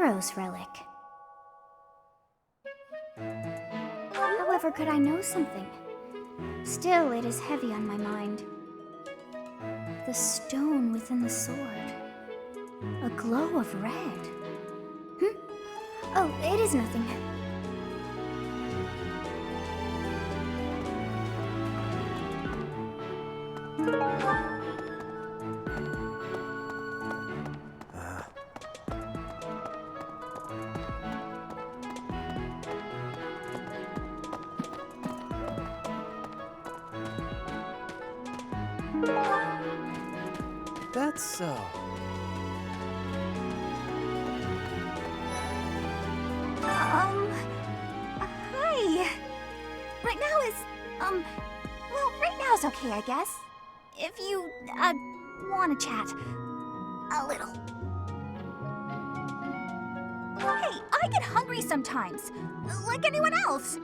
Saros relic. However, could I know something? Still, it is heavy on my mind. The stone within the sword. A glow of red. Oh, it is nothing. That's so. Hi. Right now is, well, right now is okay, I guess. If you, want to chat. A little. Hey, I get hungry sometimes. Like anyone else.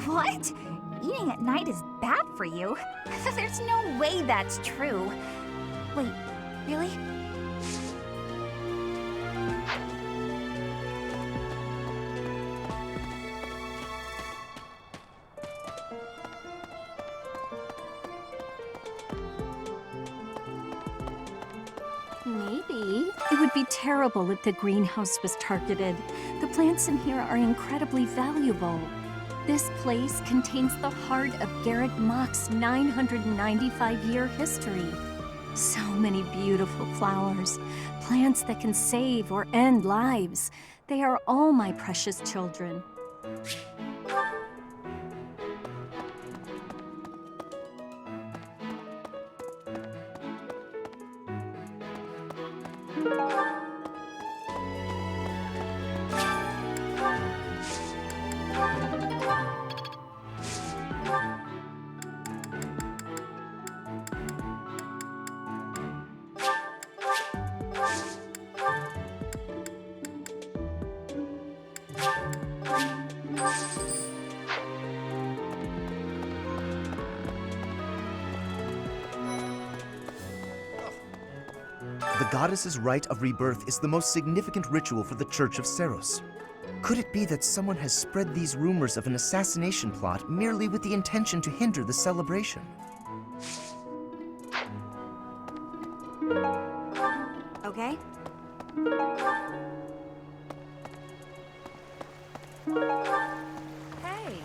What? Eating at night is bad for you? There's no way that's true. Wait, really? Maybe. It would be terrible if the greenhouse was targeted. The plants in here are incredibly valuable. This place contains the heart of Garrett Mach's 995-year history. So many beautiful flowers, plants that can save or end lives. They are all my precious children. The goddess's rite of rebirth is the most significant ritual for the Church of Saros. Could it be that someone has spread these rumors of an assassination plot merely with the intention to hinder the celebration? Okay. Hey.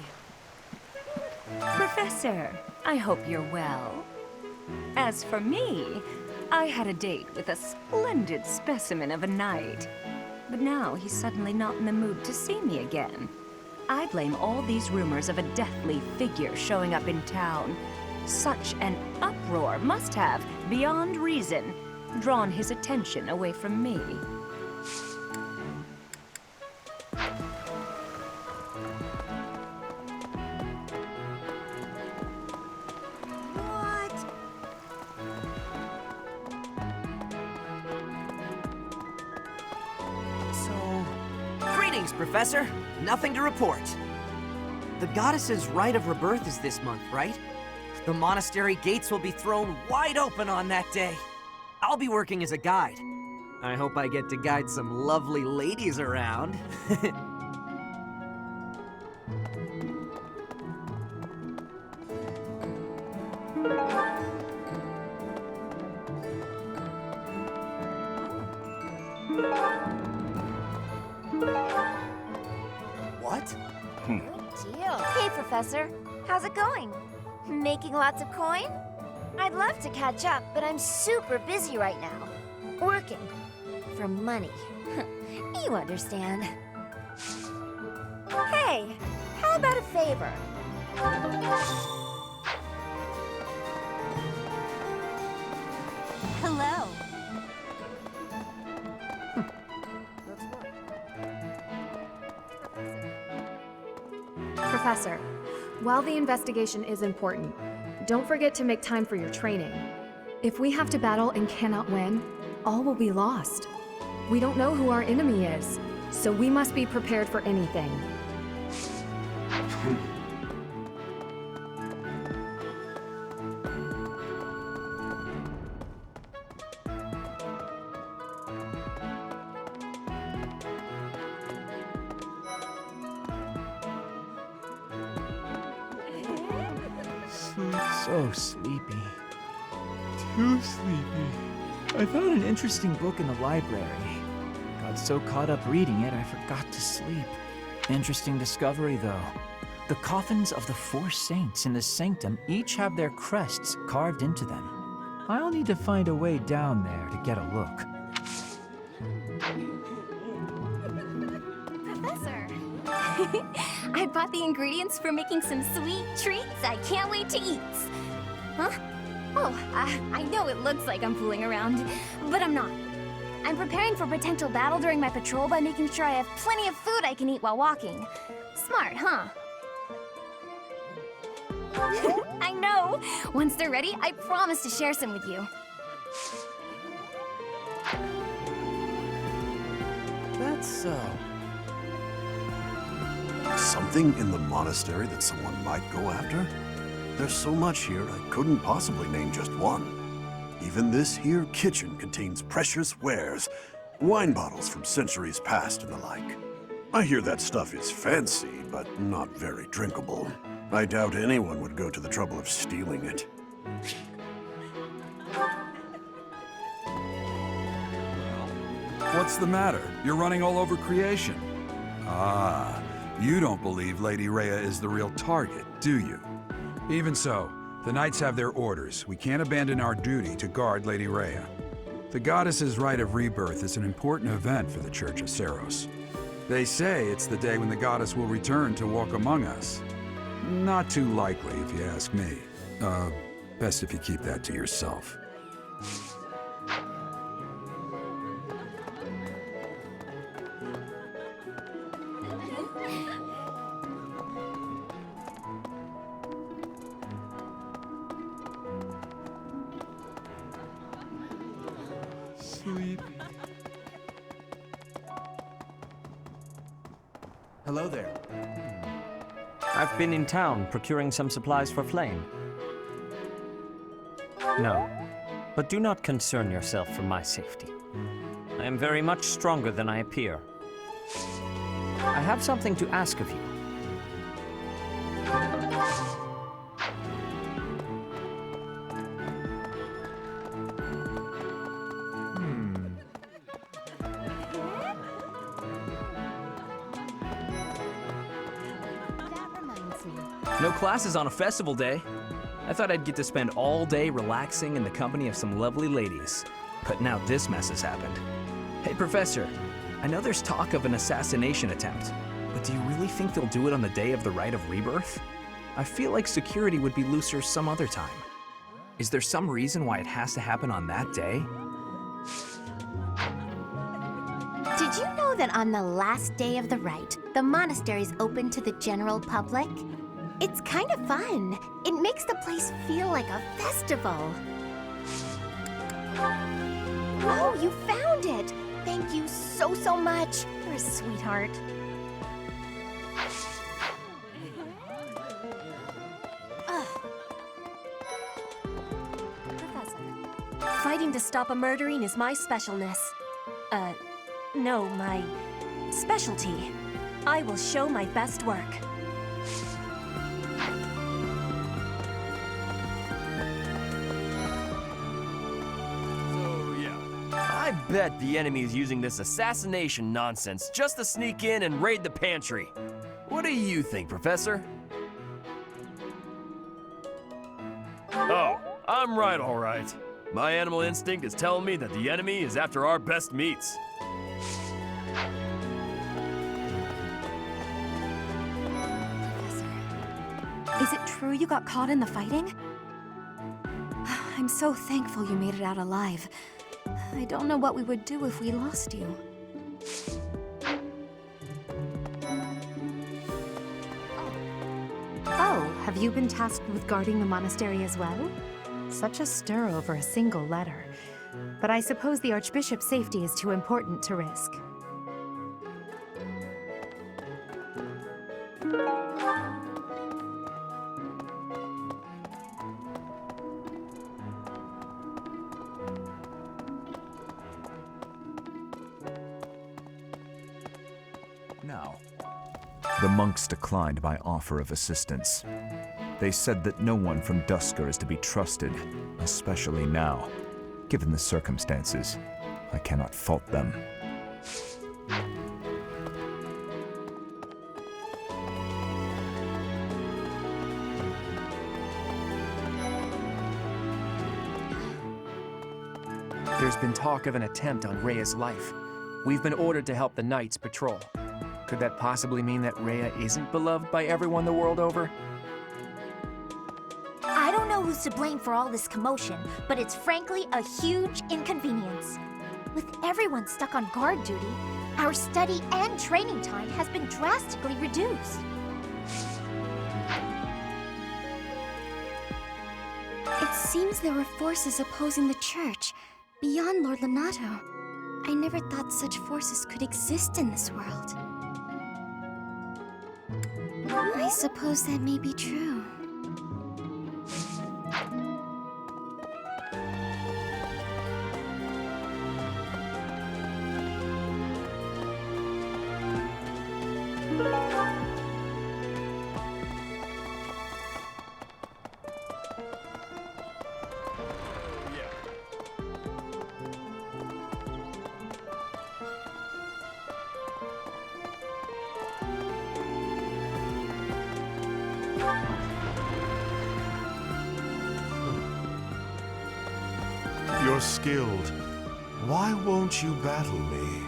Professor, I hope you're well. As for me, I had a date with a splendid specimen of a knight. But now he's suddenly not in the mood to see me again. I blame all these rumors of a deathly figure showing up in town. Such an uproar must have, beyond reason, drawn his attention away from me. Greetings, Professor. Nothing to report. The goddess's rite of rebirth is this month, right? The monastery gates will be thrown wide open on that day. I'll be working as a guide. I hope I get to guide some lovely ladies around. What? Good deal. Hey, Professor. How's it going? Making lots of coin? I'd love to catch up, but I'm super busy right now. Working. For money. You understand. Hey, how about a favor? Hello. Professor, while the investigation is important, don't forget to make time for your training. If we have to battle and cannot win, all will be lost. We don't know who our enemy is, so we must be prepared for anything. So sleepy. Too sleepy. I found an interesting book in the library. Got so caught up reading it, I forgot to sleep. Interesting discovery, though. The coffins of the 4 saints in the sanctum each have their crests carved into them. I'll need to find a way down there to get a look. Professor! I bought the ingredients for making some sweet treats I can't wait to eat. Huh? Oh, I know it looks like I'm fooling around, but I'm not. I'm preparing for potential battle during my patrol by making sure I have plenty of food I can eat while walking. Smart, huh? I know! Once they're ready, I promise to share some with you. That's so. Something in the monastery that someone might go after? There's so much here, I couldn't possibly name just one. Even this here kitchen contains precious wares, wine bottles from centuries past and the like. I hear that stuff is fancy, but not very drinkable. I doubt anyone would go to the trouble of stealing it. What's the matter? You're running all over creation. Ah, you don't believe Lady Rhea is the real target, do you? Even so, the Knights have their orders. We can't abandon our duty to guard Lady Rhea. The Goddess's Rite of Rebirth is an important event for the Church of Seiros. They say it's the day when the Goddess will return to walk among us. Not too likely, if you ask me. Best if you keep that to yourself. Sleep. Hello there. I've been in town procuring some supplies for Flame. No, but do not concern yourself for my safety. I am very much stronger than I appear. I have something to ask of you. No classes on a festival day. I thought I'd get to spend all day relaxing in the company of some lovely ladies. But now this mess has happened. Hey, Professor, I know there's talk of an assassination attempt, but do you really think they'll do it on the day of the Rite of Rebirth? I feel like security would be looser some other time. Is there some reason why it has to happen on that day? Did you know that on the last day of the rite, the monastery's open to the general public? It's kind of fun. It makes the place feel like a festival. Oh, you found it! Thank you so, so much. You're a sweetheart. Professor. Fighting to stop a murdering is my specialness. No, my specialty. I will show my best work. I bet the enemy is using this assassination nonsense just to sneak in and raid the pantry. What do you think, Professor? Oh, I'm right, all right. My animal instinct is telling me that the enemy is after our best meats. Is it true you got caught in the fighting? I'm so thankful you made it out alive. I don't know what we would do if we lost you. Oh, have you been tasked with guarding the monastery as well? Such a stir over a single letter. But I suppose the Archbishop's safety is too important to risk. Now. The monks declined my offer of assistance. They said that no one from Duscur is to be trusted, especially now. Given the circumstances, I cannot fault them. There's been talk of an attempt on Rhea's life. We've been ordered to help the Knights patrol. Could that possibly mean that Rhea isn't beloved by everyone the world over? I don't know who's to blame for all this commotion, but it's frankly a huge inconvenience. With everyone stuck on guard duty, our study and training time has been drastically reduced. It seems there were forces opposing the church, beyond Lord Lonato. I never thought such forces could exist in this world. I suppose that may be true. You're skilled. Why won't you battle me?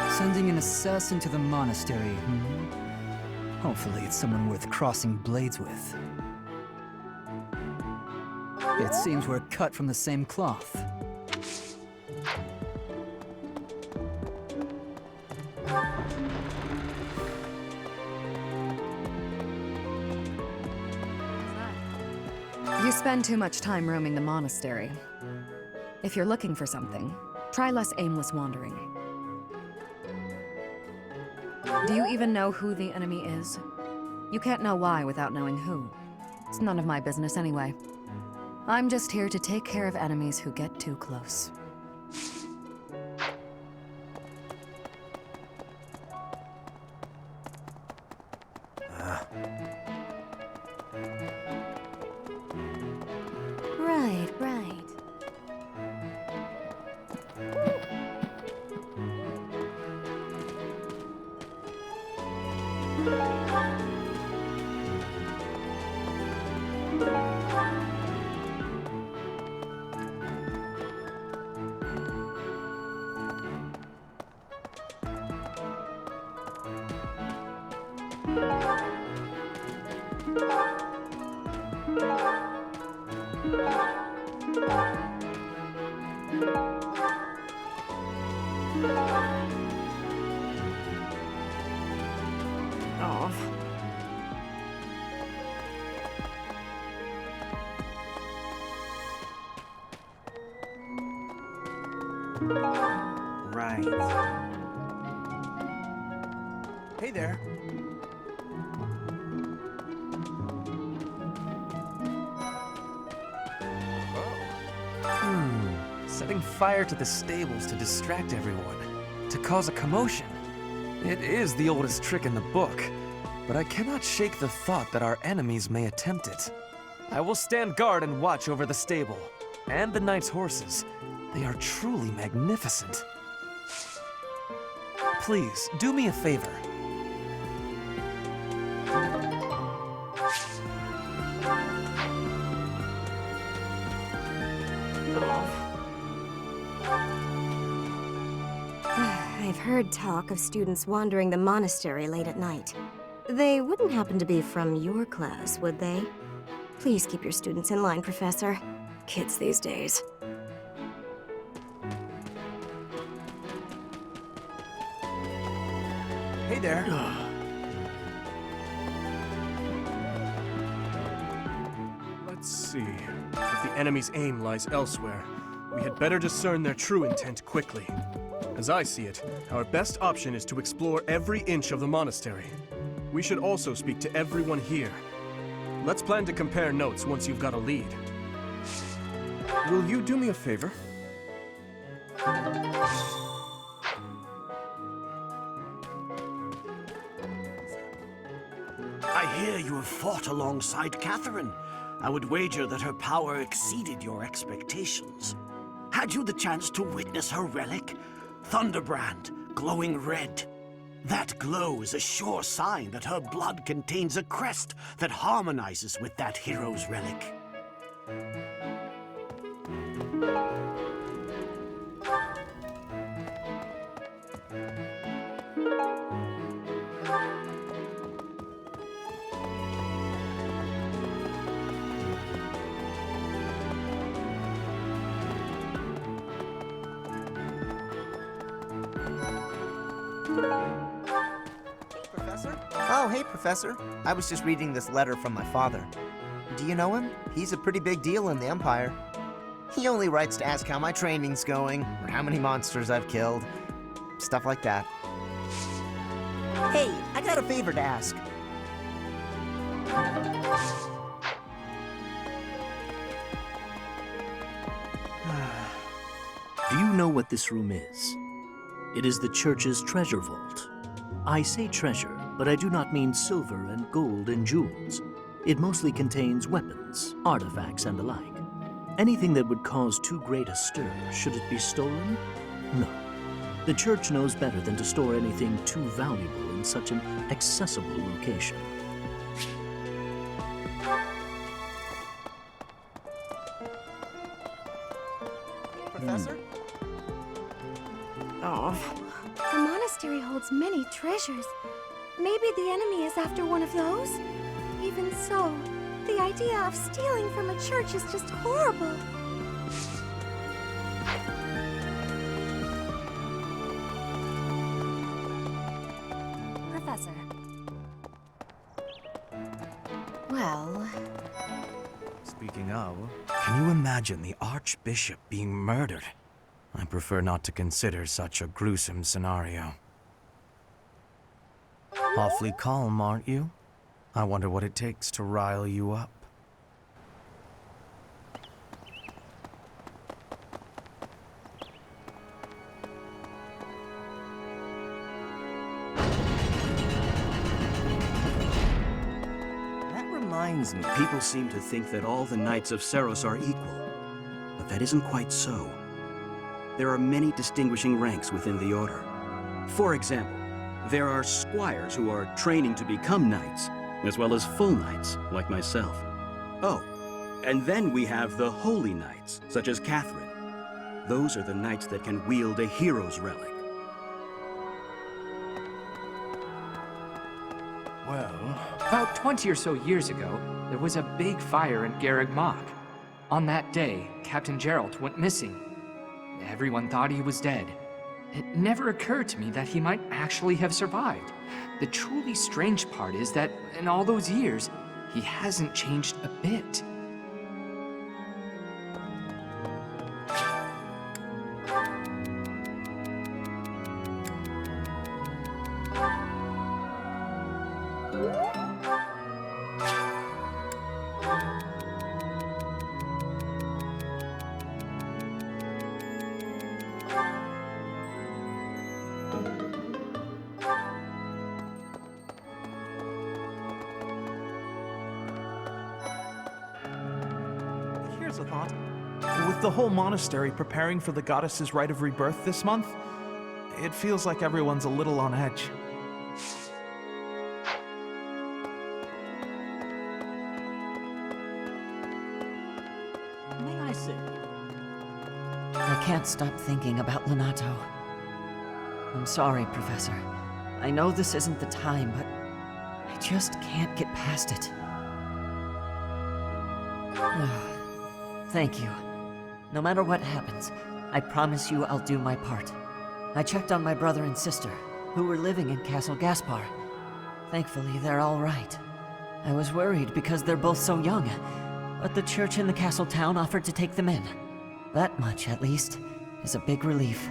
Sending an assassin to the monastery, Hopefully it's someone worth crossing blades with. It seems we're cut from the same cloth. You spend too much time roaming the monastery. If you're looking for something, try less aimless wandering. Do you even know who the enemy is? You can't know why without knowing who. It's none of my business anyway. I'm just here to take care of enemies who get too close. Right, right. Right. Hey there. Setting fire to the stables to distract everyone, to cause a commotion. It is the oldest trick in the book, but I cannot shake the thought that our enemies may attempt it. I will stand guard and watch over the stable, and the knight's horses. They are truly magnificent. Please, do me a favor. I've heard talk of students wandering the monastery late at night. They wouldn't happen to be from your class, would they? Please keep your students in line, Professor. Kids these days. Hey there. Let's see. If the enemy's aim lies elsewhere, we had better discern their true intent quickly. As I see it, our best option is to explore every inch of the monastery. We should also speak to everyone here. Let's plan to compare notes once you've got a lead. Will you do me a favor? I hear you have fought alongside Catherine. I would wager that her power exceeded your expectations. Had you the chance to witness her relic? Thunderbrand, glowing red. That glow is a sure sign that her blood contains a crest that harmonizes with that hero's relic. Oh, hey, Professor. I was just reading this letter from my father. Do you know him? He's a pretty big deal in the Empire. He only writes to ask how my training's going, or how many monsters I've killed. Stuff like that. Hey, I got a favor to ask. Do you know what this room is? It is the church's treasure vault. I say treasure, but I do not mean silver and gold and jewels. It mostly contains weapons, artifacts, and the like. Anything that would cause too great a stir, should it be stolen? No. The church knows better than to store anything too valuable in such an accessible location. Professor? Oh, the monastery holds many treasures. Maybe the enemy is after one of those? Even so, the idea of stealing from a church is just horrible. Professor. Well... Speaking of, can you imagine the Archbishop being murdered? I prefer not to consider such a gruesome scenario. Awfully calm, aren't you? I wonder what it takes to rile you up. That reminds me. People seem to think that all the Knights of Seiros are equal, but that isn't quite so. There are many distinguishing ranks within the Order. For example, there are squires who are training to become knights, as well as full knights, like myself. Oh, and then we have the holy knights, such as Catherine. Those are the knights that can wield a hero's relic. Well, about 20 or so years ago, there was a big fire in Garreg Mach. On that day, Captain Geralt went missing. Everyone thought he was dead. It never occurred to me that he might actually have survived. The truly strange part is that in all those years, he hasn't changed a bit. Here's a thought. With the whole monastery preparing for the goddess's rite of rebirth this month, it feels like everyone's a little on edge. May I sit? I can't stop thinking about Lonato. I'm sorry, Professor. I know this isn't the time, but I just can't get past it. Thank you. No matter what happens, I promise you I'll do my part. I checked on my brother and sister, who were living in Castle Gaspar. Thankfully, they're all right. I was worried because they're both so young, but the church in the castle town offered to take them in. That much, at least, is a big relief.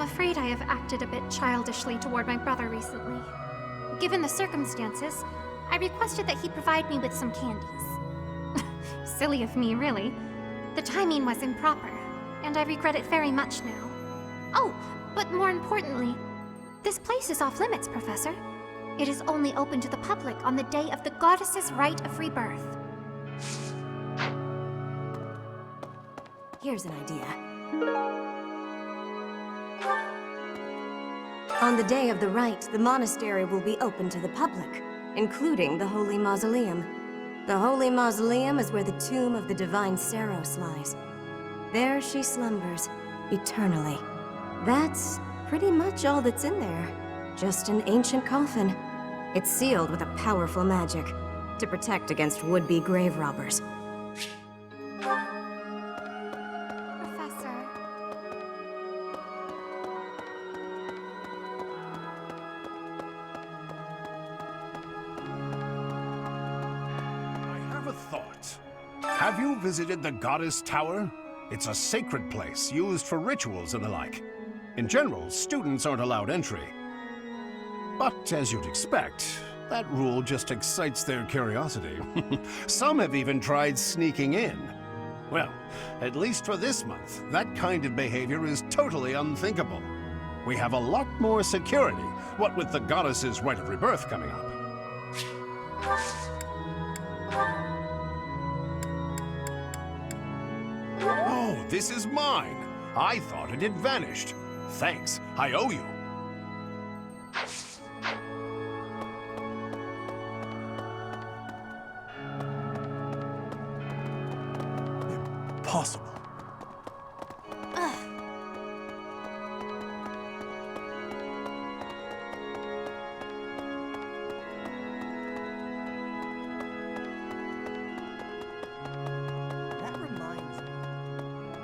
I'm afraid I have acted a bit childishly toward my brother recently. Given the circumstances, I requested that he provide me with some candies. Silly of me, really. The timing was improper, and I regret it very much now. Oh, but more importantly, this place is off limits, Professor. It is only open to the public on the day of the Goddess's Rite of Rebirth. Here's an idea. On the day of the rite, the monastery will be open to the public, including the Holy Mausoleum. The Holy Mausoleum is where the tomb of the divine Seros lies. There she slumbers, eternally. That's pretty much all that's in there. Just an ancient coffin. It's sealed with a powerful magic to protect against would-be grave robbers. Have you visited the Goddess Tower? It's a sacred place used for rituals and the like. In general, students aren't allowed entry. But as you'd expect, that rule just excites their curiosity. Some have even tried sneaking in. Well, at least for this month, that kind of behavior is totally unthinkable. We have a lot more security, what with the Goddess's Rite of Rebirth coming up. Oh, this is mine. I thought it had vanished. Thanks, I owe you. Impossible.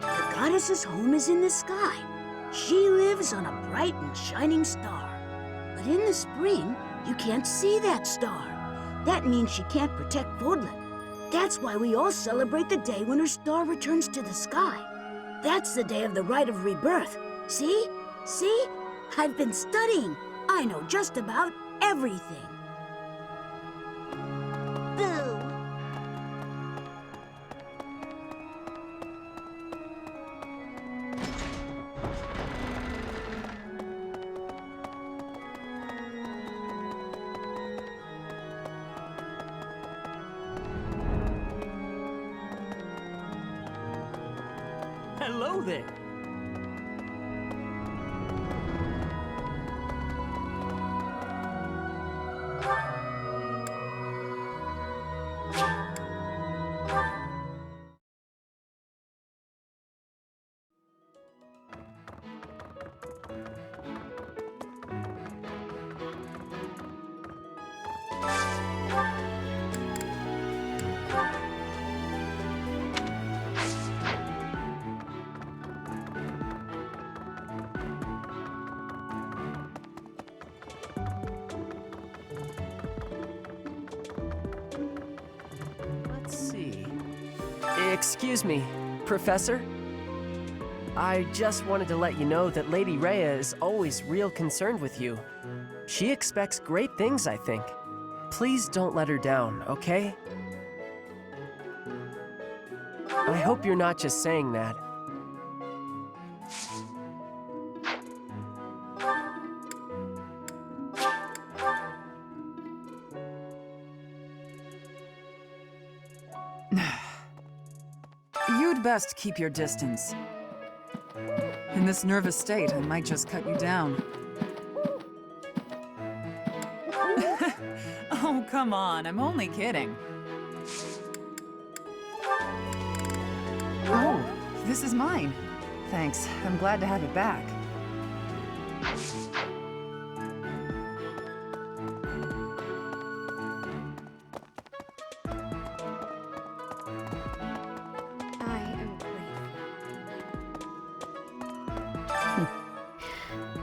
The goddess's home is in the sky. She lives on a bright and shining star. But in the spring, you can't see that star. That means she can't protect Fodlan. That's why we all celebrate the day when her star returns to the sky. That's the day of the Rite of Rebirth. See? See? I've been studying. I know just about everything. Boo! Hello there. Excuse me, Professor? I just wanted to let you know that Lady Rhea is always real concerned with you. She expects great things, I think. Please don't let her down, okay? I hope you're not just saying that. You'd best keep your distance. In this nervous state, I might just cut you down. Oh, come on, I'm only kidding. Oh, this is mine. Thanks, I'm glad to have it back.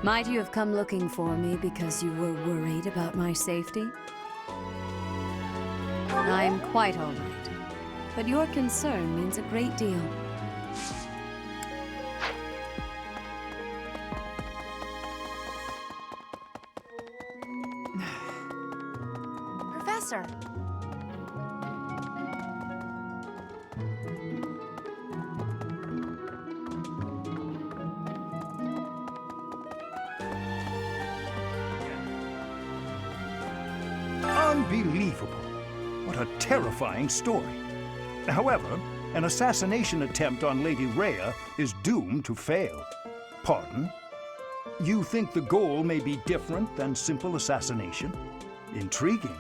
Might you have come looking for me because you were worried about my safety? I'm quite all right, but your concern means a great deal. Professor. Unbelievable. What a terrifying story. However, an assassination attempt on Lady Rhea is doomed to fail. Pardon? You think the goal may be different than simple assassination? Intriguing.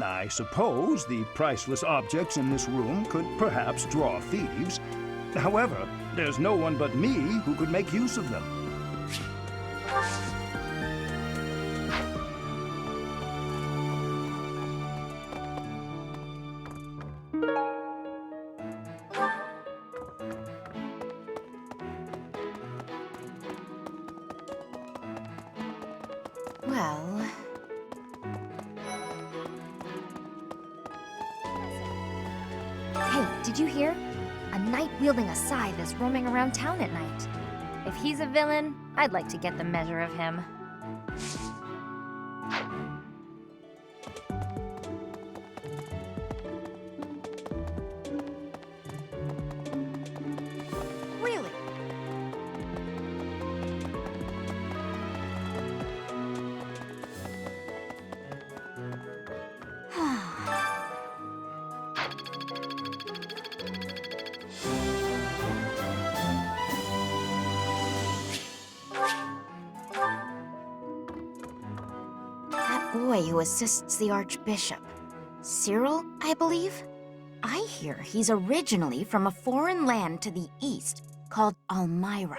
I suppose the priceless objects in this room could perhaps draw thieves. However, there's no one but me who could make use of them. Well... Hey, did you hear? A knight wielding a scythe is roaming around town at night. If he's a villain, I'd like to get the measure of him. Really? That boy who assists the Archbishop. Cyril, I believe? I hear he's originally from a foreign land to the east called Almyra.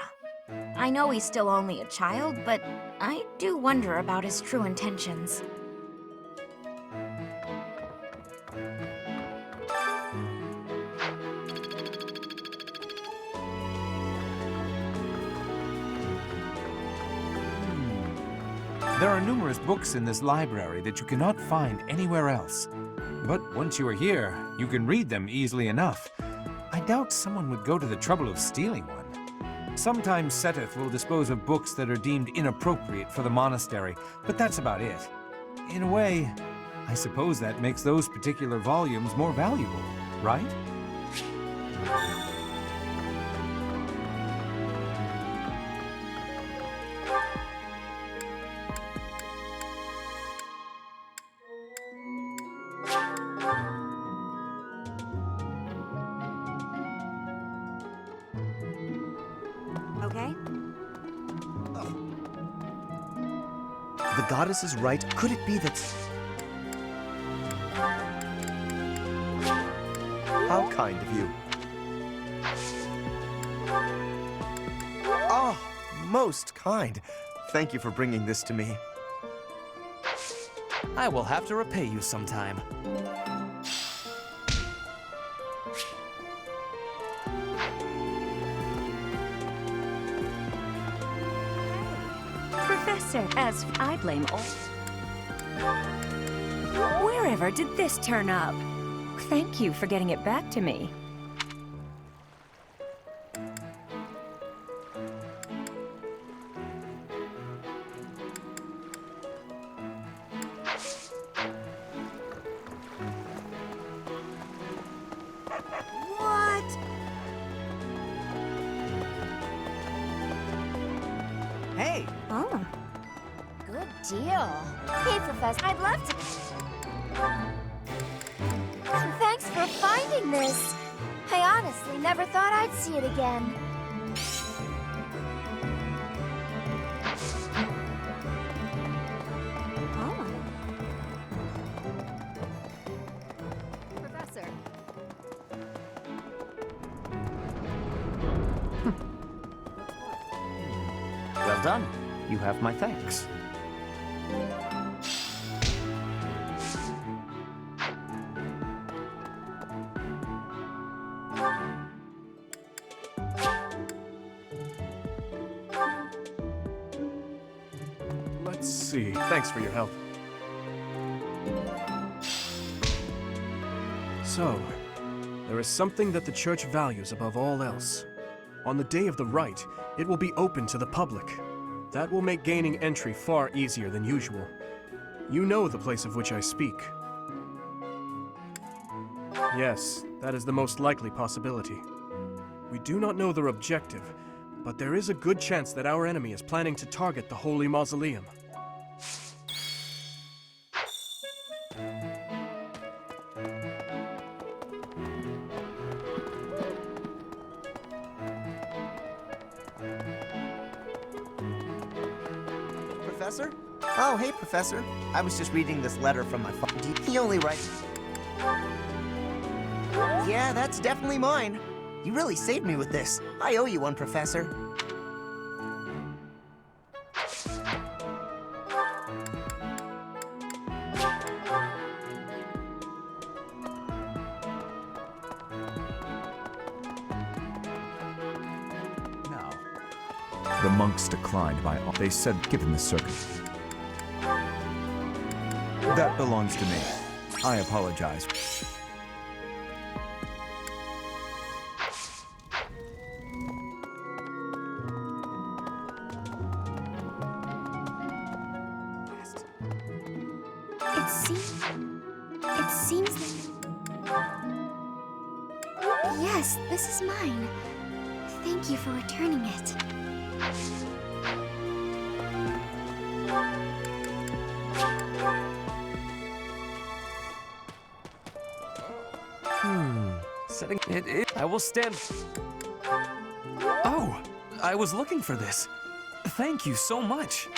I know he's still only a child, but I do wonder about his true intentions. There are numerous books in this library that you cannot find anywhere else. But once you are here, you can read them easily enough. I doubt someone would go to the trouble of stealing one. Sometimes Seteth will dispose of books that are deemed inappropriate for the monastery, but that's about it. In a way, I suppose that makes those particular volumes more valuable, right? Okay? The goddess is right. Could it be that... How kind of you. Oh, most kind. Thank you for bringing this to me. I will have to repay you sometime. Professor, as I blame all... Wherever did this turn up? Thank you for getting it back to me. What? Hey! Oh. Good deal. Hey, Professor, I'd love to... Thanks for finding this. I honestly never thought I'd see it again. Oh. Professor. Well done. You have my thanks. Let's see. Thanks for your help. So, there is something that the Church values above all else. On the day of the rite, it will be open to the public. That will make gaining entry far easier than usual. You know the place of which I speak. Yes, that is the most likely possibility. We do not know their objective, but there is a good chance that our enemy is planning to target the Holy Mausoleum. Professor? Oh, hey, Professor. I was just reading this letter from my father. He only writes... Yeah, that's definitely mine. You really saved me with this. I owe you one, Professor. Now, the monks declined my offer. They said, given the circumstances. That belongs to me. I apologize. It seems that... Yes, this is mine. Thank you for returning it. Setting it. I will stand. Oh, I was looking for this. Thank you so much.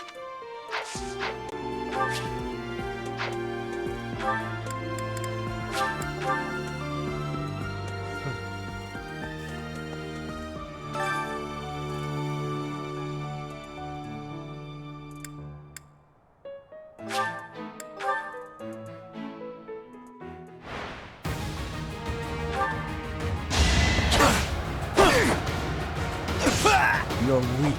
You're weak.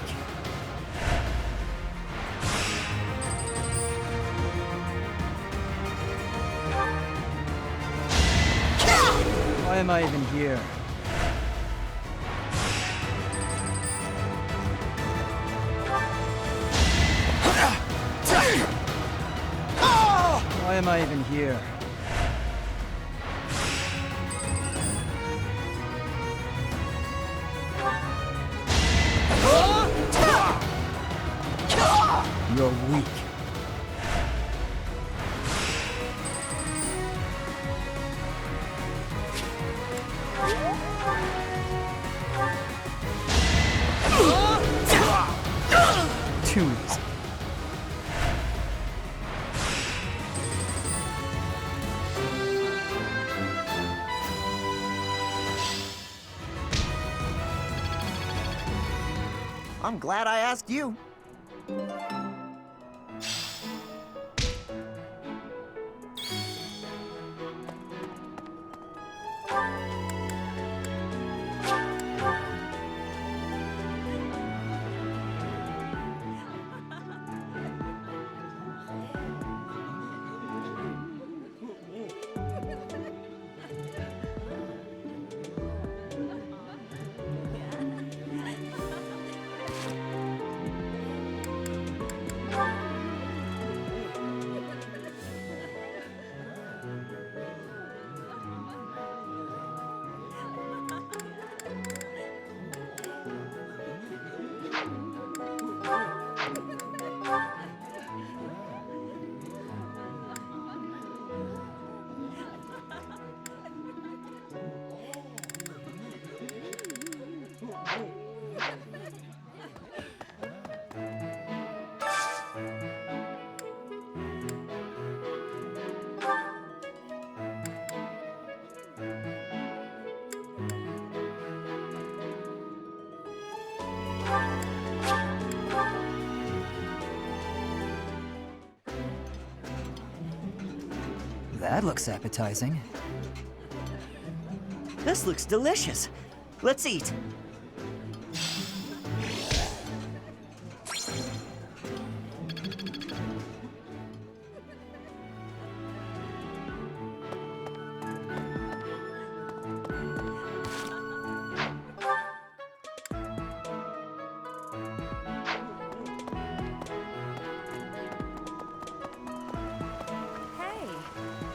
Why am I even here? Why am I even here? You're weak. Too easy. I'm glad I asked you. That looks appetizing. This looks delicious. Let's eat.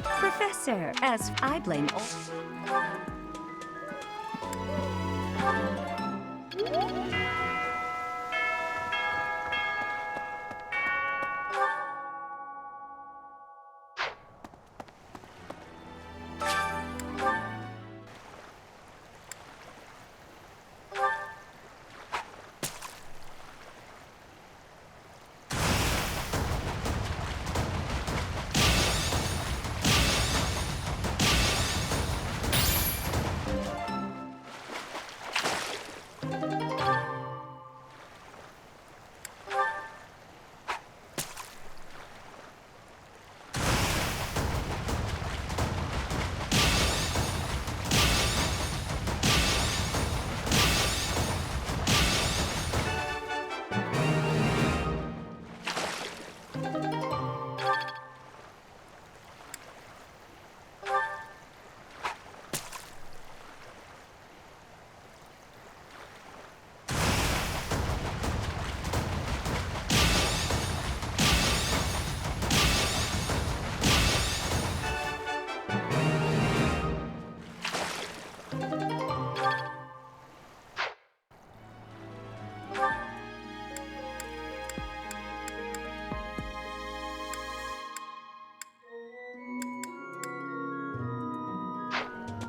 Professor, as I blame all...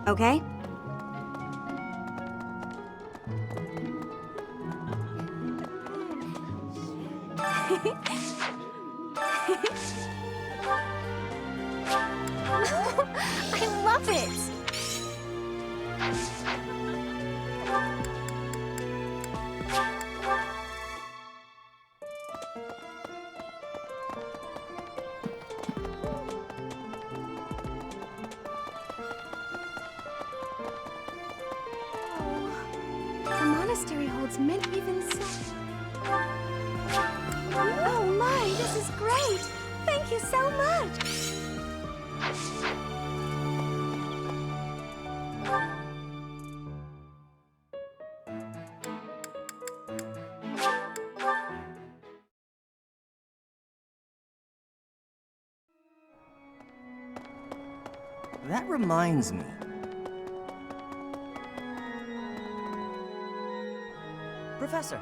Okay? I love it! The monastery holds mid-even Oh my, this is great! Thank you so much! That reminds me. Professor!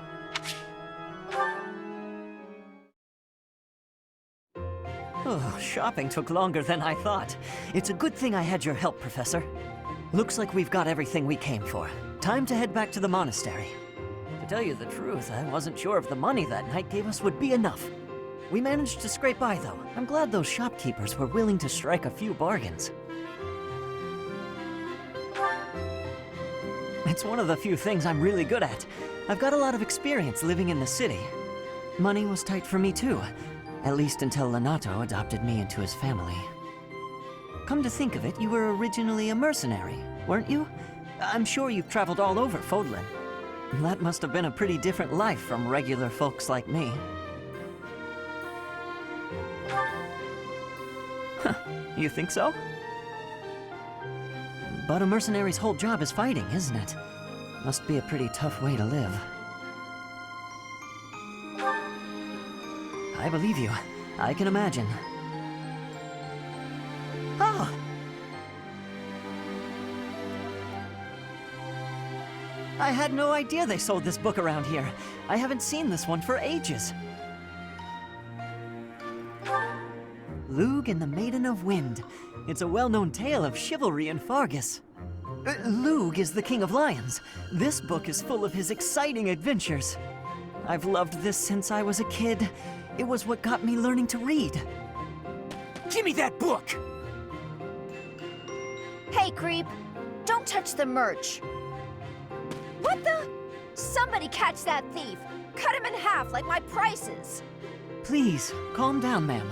Oh, shopping took longer than I thought. It's a good thing I had your help, Professor. Looks like we've got everything we came for. Time to head back to the monastery. To tell you the truth, I wasn't sure if the money that night gave us would be enough. We managed to scrape by, though. I'm glad those shopkeepers were willing to strike a few bargains. It's one of the few things I'm really good at. I've got a lot of experience living in the city. Money was tight for me too, at least until Lenato adopted me into his family. Come to think of it, you were originally a mercenary, weren't you? I'm sure you've traveled all over Fodlan. That must have been a pretty different life from regular folks like me. Huh, you think so? But a mercenary's whole job is fighting, isn't it? Must be a pretty tough way to live. I believe you. I can imagine. Oh! I had no idea they sold this book around here. I haven't seen this one for ages. Lugh and the Maiden of Wind. It's a well-known tale of chivalry in Faerghus. Lugh is the King of Lions. This book is full of his exciting adventures. I've loved this since I was a kid. It was what got me learning to read. Give me that book! Hey, creep! Don't touch the merch! What the? Somebody catch that thief! Cut him in half like my prices! Please, calm down, ma'am.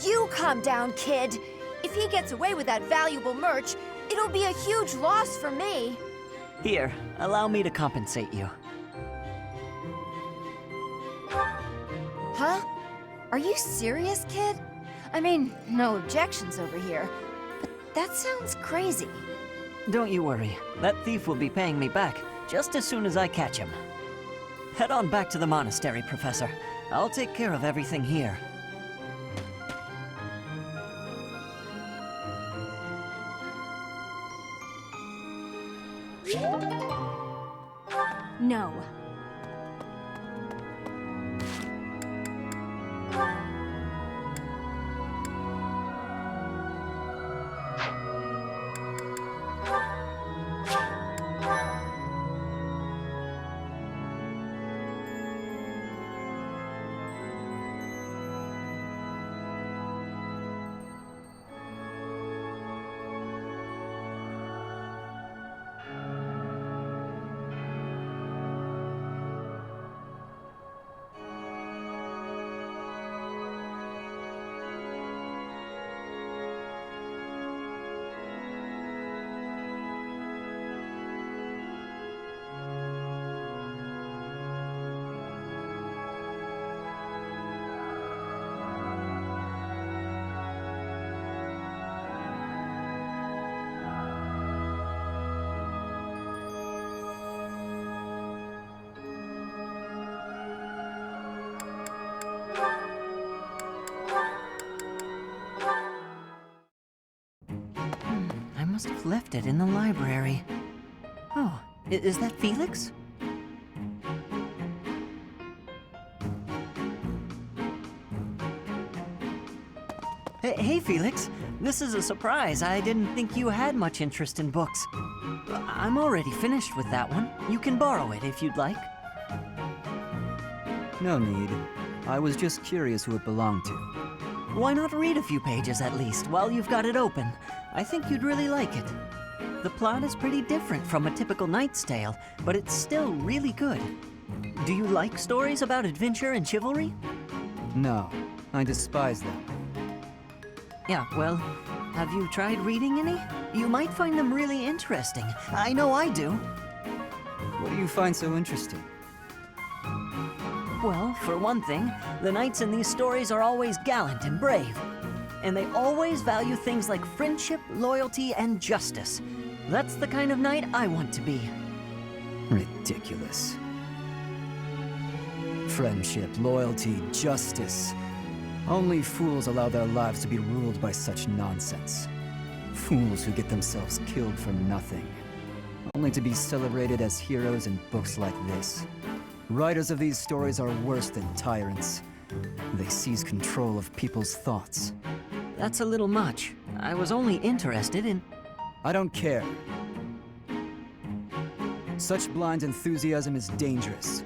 You calm down, kid! If he gets away with that valuable merch, it'll be a huge loss for me! Here, allow me to compensate you. Huh? Are you serious, kid? I mean, no objections over here, but that sounds crazy. Don't you worry. That thief will be paying me back just as soon as I catch him. Head on back to the monastery, Professor. I'll take care of everything here. No. must have left it in the library. Oh, is that Felix? Hey, Felix. This is a surprise. I didn't think you had much interest in books. I'm already finished with that one. You can borrow it if you'd like. No need. I was just curious who it belonged to. Why not read a few pages at least while you've got it open? I think you'd really like it. The plot is pretty different from a typical Knight's Tale, but it's still really good. Do you like stories about adventure and chivalry? No, I despise them. Yeah, well, have you tried reading any? You might find them really interesting. I know I do. What do you find so interesting? Well, for one thing, the knights in these stories are always gallant and brave. And they always value things like friendship, loyalty, and justice. That's the kind of knight I want to be. Ridiculous. Friendship, loyalty, justice. Only fools allow their lives to be ruled by such nonsense. Fools who get themselves killed for nothing. Only to be celebrated as heroes in books like this. Writers of these stories are worse than tyrants. They seize control of people's thoughts. That's a little much. I was only interested in... I don't care. Such blind enthusiasm is dangerous.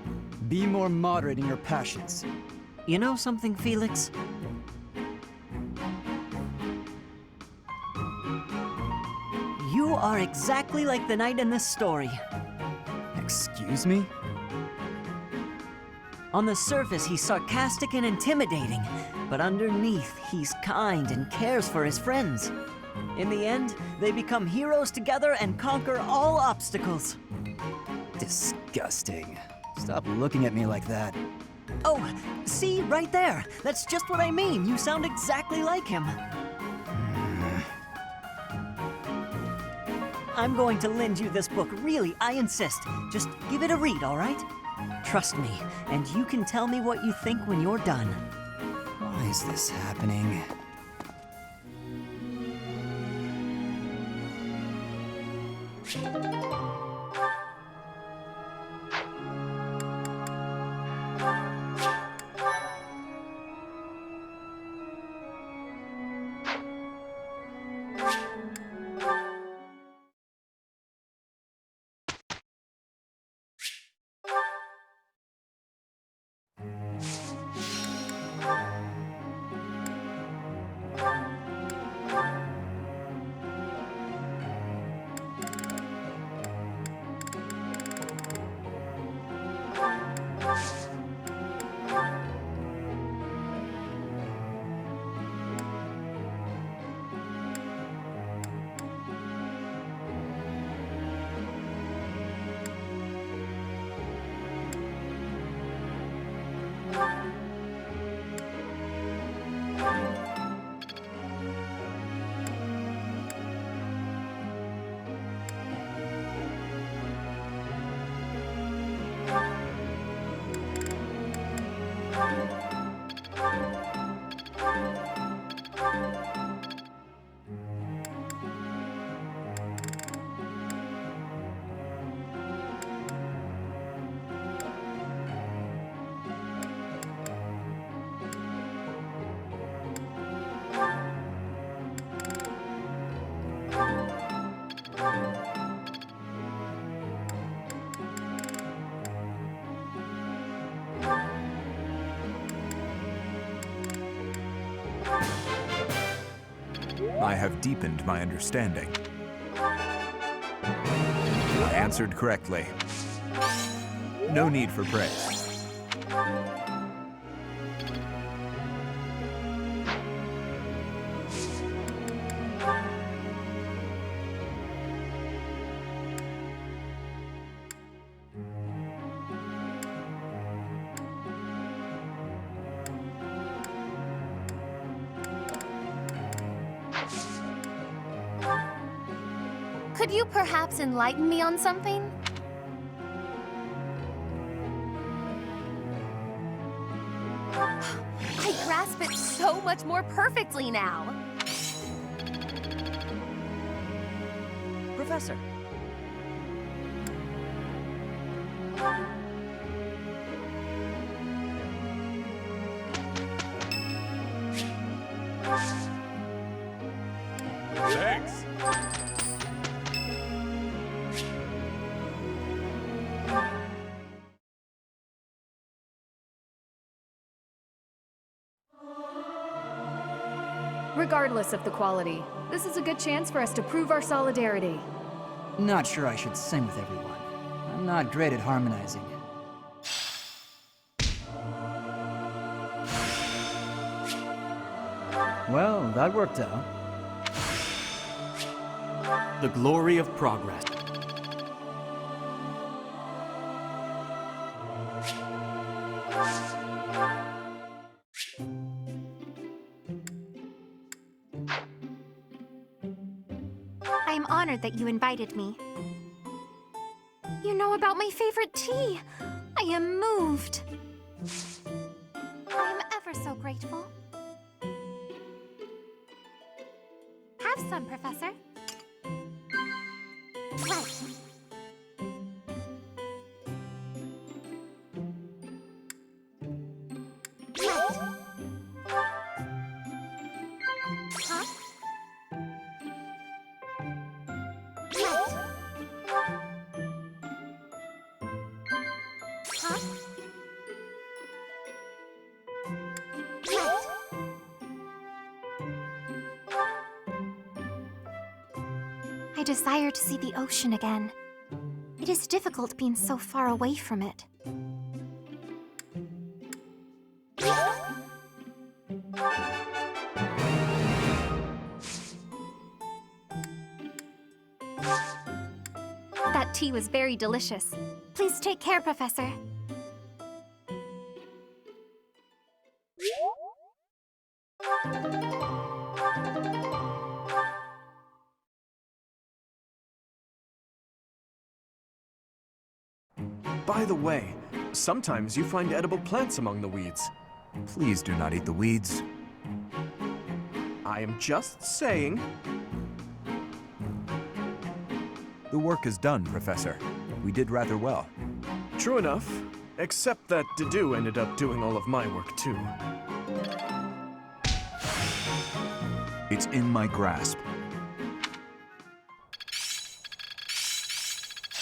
Be more moderate in your passions. You know something, Felix? You are exactly like the knight in this story. Excuse me? On the surface, he's sarcastic and intimidating, but underneath, he's kind and cares for his friends. In the end, they become heroes together and conquer all obstacles. Disgusting. Stop looking at me like that. Oh, see, right there. That's just what I mean. You sound exactly like him. I'm going to lend you this book, really, I insist. Just give it a read, all right? Trust me, and you can tell me what you think when you're done. Why is this happening? I have deepened my understanding. I answered correctly. No need for praise. Could you perhaps enlighten me on something? I grasp it so much more perfectly now. Professor. Thanks. Regardless of the quality, this is a good chance for us to prove our solidarity. Not sure I should sing with everyone. I'm not great at harmonizing. Well, that worked out. The glory of progress. I am honored that you invited me. You know about my favorite tea. I am moved. I am ever so grateful. Have some, Professor. Right. I desire to see the ocean again. It is difficult being so far away from it. That tea was very delicious. Please take care, Professor. By the way, sometimes you find edible plants among the weeds. Please do not eat the weeds. I am just saying. The work is done, Professor. We did rather well. True enough, except that Dedue ended up doing all of my work too. It's in my grasp.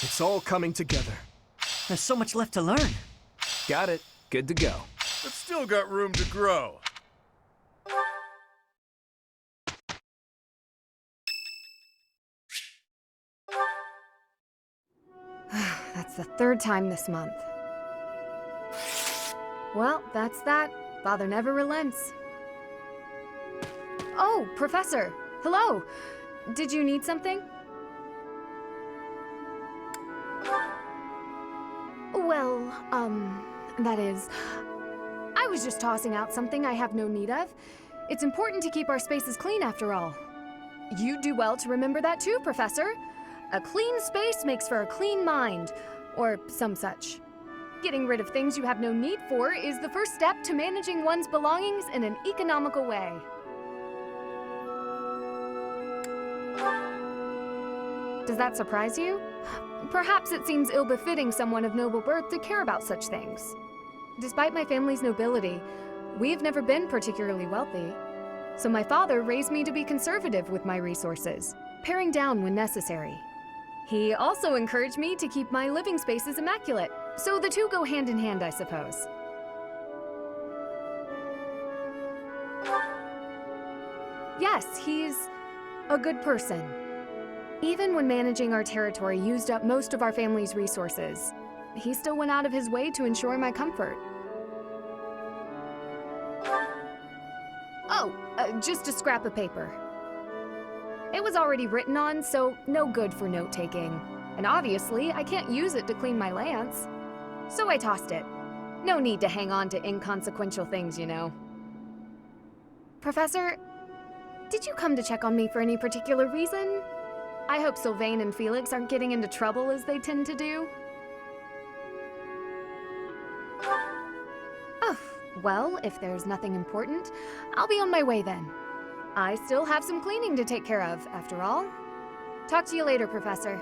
It's all coming together. There's so much left to learn. Got it. Good to go. But still got room to grow. That's the third time this month. Well, that's that. Father never relents. Oh, Professor. Hello. Did you need something? Well, that is... I was just tossing out something I have no need of. It's important to keep our spaces clean, after all. You'd do well to remember that too, Professor. A clean space makes for a clean mind, or some such. Getting rid of things you have no need for is the first step to managing one's belongings in an economical way. Does that surprise you? Perhaps it seems ill-befitting someone of noble birth to care about such things. Despite my family's nobility, we've never been particularly wealthy. So my father raised me to be conservative with my resources, paring down when necessary. He also encouraged me to keep my living spaces immaculate, so the two go hand in hand, I suppose. Yes, he's a good person. Even when managing our territory used up most of our family's resources, he still went out of his way to ensure my comfort. Oh, just a scrap of paper. It was already written on, so no good for note-taking. And obviously, I can't use it to clean my lance. So I tossed it. No need to hang on to inconsequential things, you know. Professor, did you come to check on me for any particular reason? I hope Sylvain and Felix aren't getting into trouble as they tend to do. Oh, well, if there's nothing important, I'll be on my way then. I still have some cleaning to take care of, after all. Talk to you later, Professor.